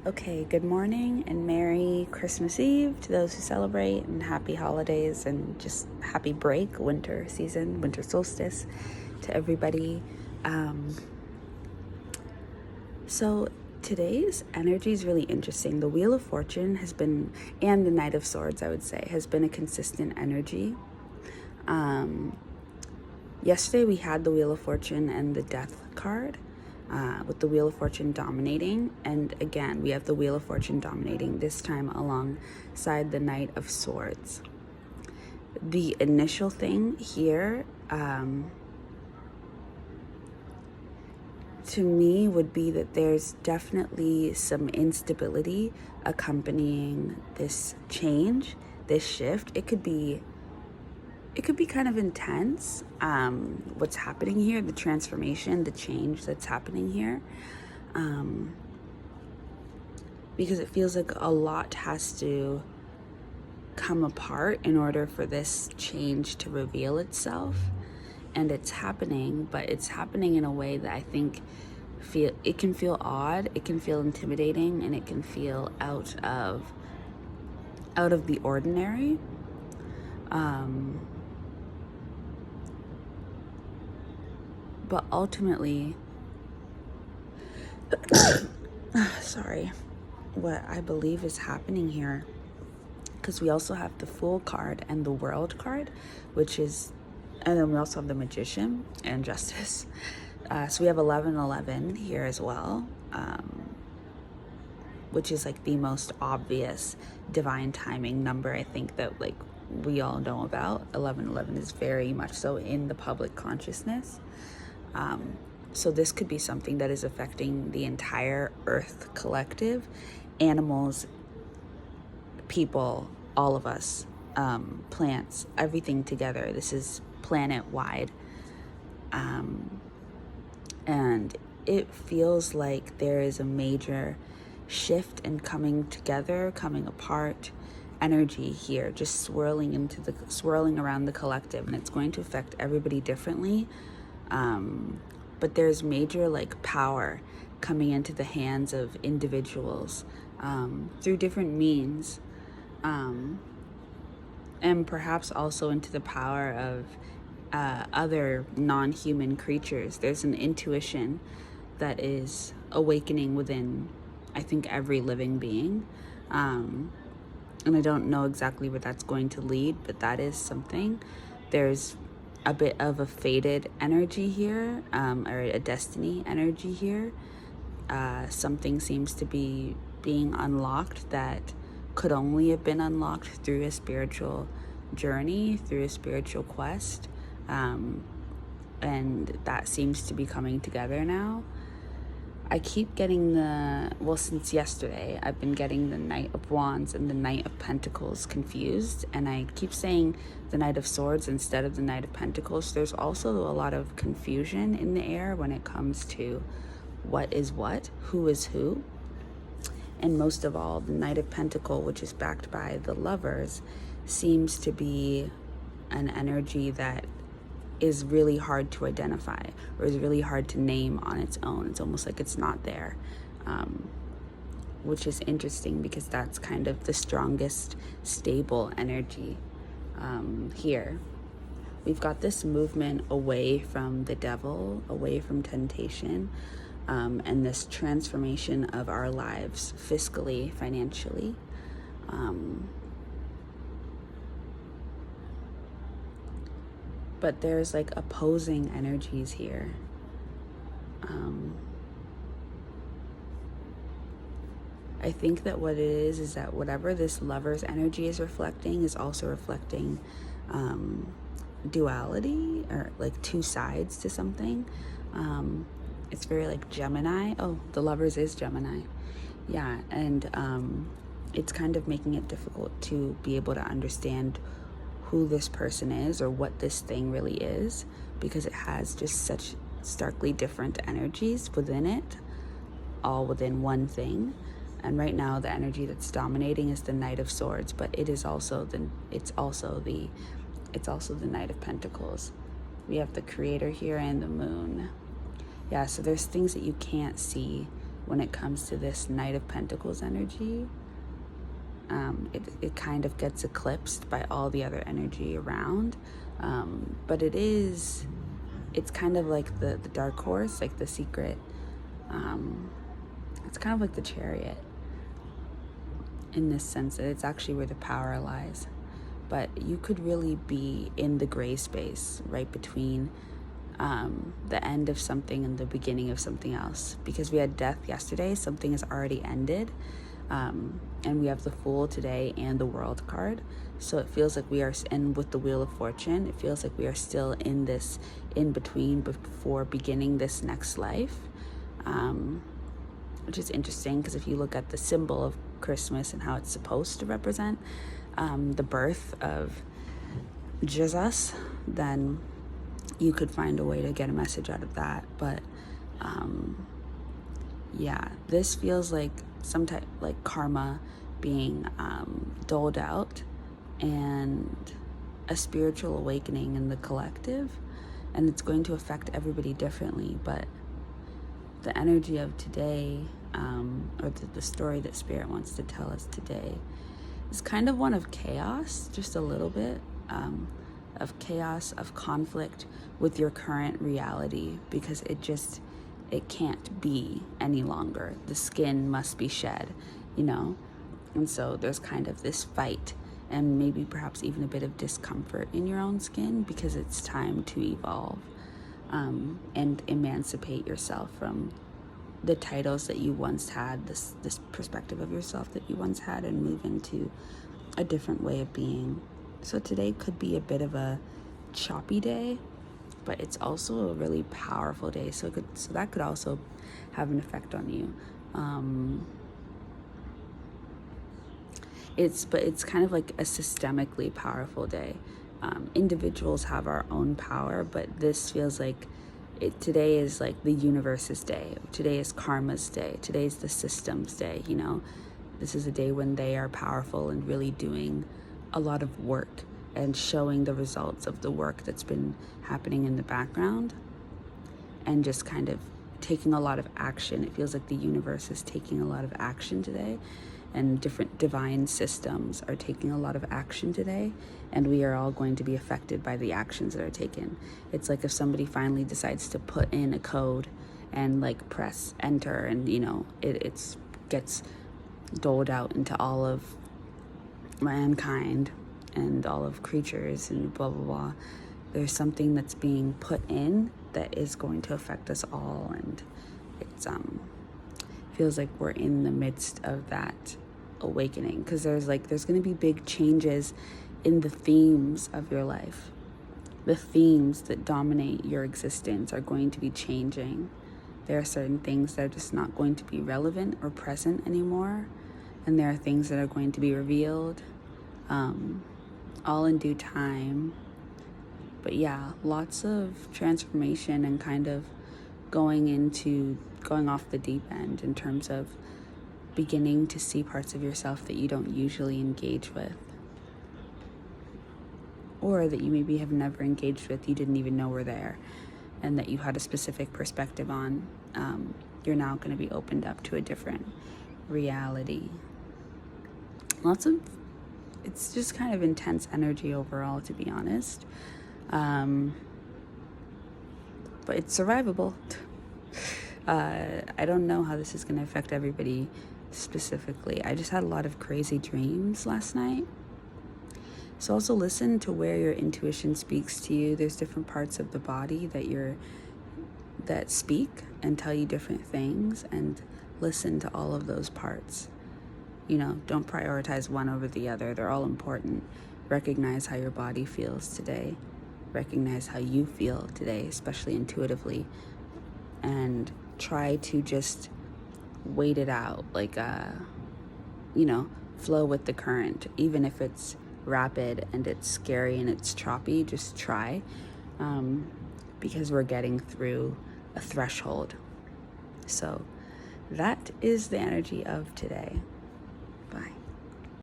Okay, good morning and Merry Christmas Eve to those who celebrate, and happy holidays and just happy break, winter season, winter solstice to everybody. So today's energy is really interesting. The Wheel of Fortune has been, and the Knight of Swords, I would say, has been a consistent energy. Yesterday we had the Wheel of Fortune and the Death card, with the Wheel of Fortune dominating, and again we have the Wheel of Fortune dominating, this time alongside the Knight of Swords. The initial thing here, to me, would be that there's definitely some instability accompanying this change, this shift. It could be kind of intense, what's happening here, the transformation, the change that's happening here, because it feels like a lot has to come apart in order for this change to reveal itself. And it's happening, but it's happening in a way that I think it can feel odd, it can feel intimidating, and it can feel out of the ordinary. But ultimately, sorry, what I believe is happening here, because we also have the Fool card and the World card, and then we also have the Magician and Justice. So we have 1111 here as well, which is like the most obvious divine timing number, I think, that like we all know about. 1111 is very much so in the public consciousness. So this could be something that is affecting the entire Earth collective, animals, people, all of us, plants, everything together. This is planet-wide. And it feels like there is a major shift and coming together, coming apart energy here, just swirling around the collective, and it's going to affect everybody differently. But there's major like power coming into the hands of individuals, through different means, and perhaps also into the power of other non-human creatures. There's an intuition that is awakening within, I think, every living being. And I don't know exactly where that's going to lead, but that is something. There's a bit of a fated energy here, or a destiny energy here. Something seems to be being unlocked that could only have been unlocked through a spiritual journey, through a spiritual quest. And that seems to be coming together now. I keep getting since yesterday, I've been getting the Knight of Wands and the Knight of Pentacles confused, and I keep saying the Knight of Swords instead of the Knight of Pentacles. There's also a lot of confusion in the air when it comes to what is what, who is who. And most of all, the Knight of Pentacle, which is backed by the Lovers, seems to be an energy that is really hard to identify, or is really hard to name on its own. It's almost like it's not there, which is interesting because that's kind of the strongest stable energy here. We've got this movement away from the devil, away from temptation, and this transformation of our lives fiscally, financially. But there's like opposing energies here. I think that what it is that whatever this Lover's energy is reflecting is also reflecting duality, or like two sides to something. It's very like Gemini. Oh, the Lovers is Gemini. Yeah, and it's kind of making it difficult to be able to understand who this person is or what this thing really is, because it has just such starkly different energies within it, all within one thing. And right now the energy that's dominating is the Knight of Swords, but it's also the Knight of Pentacles. We have the Creator here and the Moon. Yeah, so there's things that you can't see when it comes to this Knight of Pentacles energy, it kind of gets eclipsed by all the other energy around. But it's kind of like the dark horse, like the secret. It's kind of like the Chariot in this sense that it's actually where the power lies. But you could really be in the gray space right between the end of something and the beginning of something else. Because we had death yesterday, something has already ended. And we have the Fool today and the World card. So it feels like we are, and with the Wheel of Fortune, it feels like we are still in this in between before beginning this next life. Which is interesting because if you look at the symbol of Christmas and how it's supposed to represent the birth of Jesus, then you could find a way to get a message out of that. But yeah, this feels like some type like karma being doled out and a spiritual awakening in the collective, and it's going to affect everybody differently. But the energy of today, or the story that Spirit wants to tell us today, is kind of one of chaos, just a little bit of chaos, of conflict with your current reality, because it can't be any longer. The skin must be shed, and so there's kind of this fight and maybe perhaps even a bit of discomfort in your own skin, because it's time to evolve and emancipate yourself from the titles that you once had, this perspective of yourself that you once had, and move into a different way of being. So today could be a bit of a choppy day, but it's also a really powerful day. So that could also have an effect on you. It's kind of like a systemically powerful day. Individuals have our own power, but this feels like today is like the universe's day. Today is karma's day. Today is the system's day. This is a day when they are powerful and really doing a lot of work and showing the results of the work that's been happening in the background, and just kind of taking a lot of action. It feels like the universe is taking a lot of action today, and different divine systems are taking a lot of action today, and we are all going to be affected by the actions that are taken. It's like if somebody finally decides to put in a code and like press enter, and it gets doled out into all of mankind and all of creatures and blah blah blah. There's something that's being put in that is going to affect us all, and it's feels like we're in the midst of that awakening, because there's going to be big changes in the themes of your life. The themes that dominate your existence are going to be changing. There are certain things that are just not going to be relevant or present anymore, and there are things that are going to be revealed, all in due time. But yeah, lots of transformation and kind of going off the deep end in terms of beginning to see parts of yourself that you don't usually engage with, or that you maybe have never engaged with, you didn't even know were there, and that you had a specific perspective on. You're now going to be opened up to a different reality. It's just kind of intense energy overall, to be honest. But it's survivable. I don't know how this is going to affect everybody specifically. I just had a lot of crazy dreams last night. So also listen to where your intuition speaks to you. There's different parts of the body that speak and tell you different things, and listen to all of those parts. Don't prioritize one over the other. They're all important. Recognize how your body feels today. Recognize how you feel today, especially intuitively, and try to just wait it out, flow with the current. Even if it's rapid and it's scary and it's choppy, just try, because we're getting through a threshold. So that is the energy of today. Bye.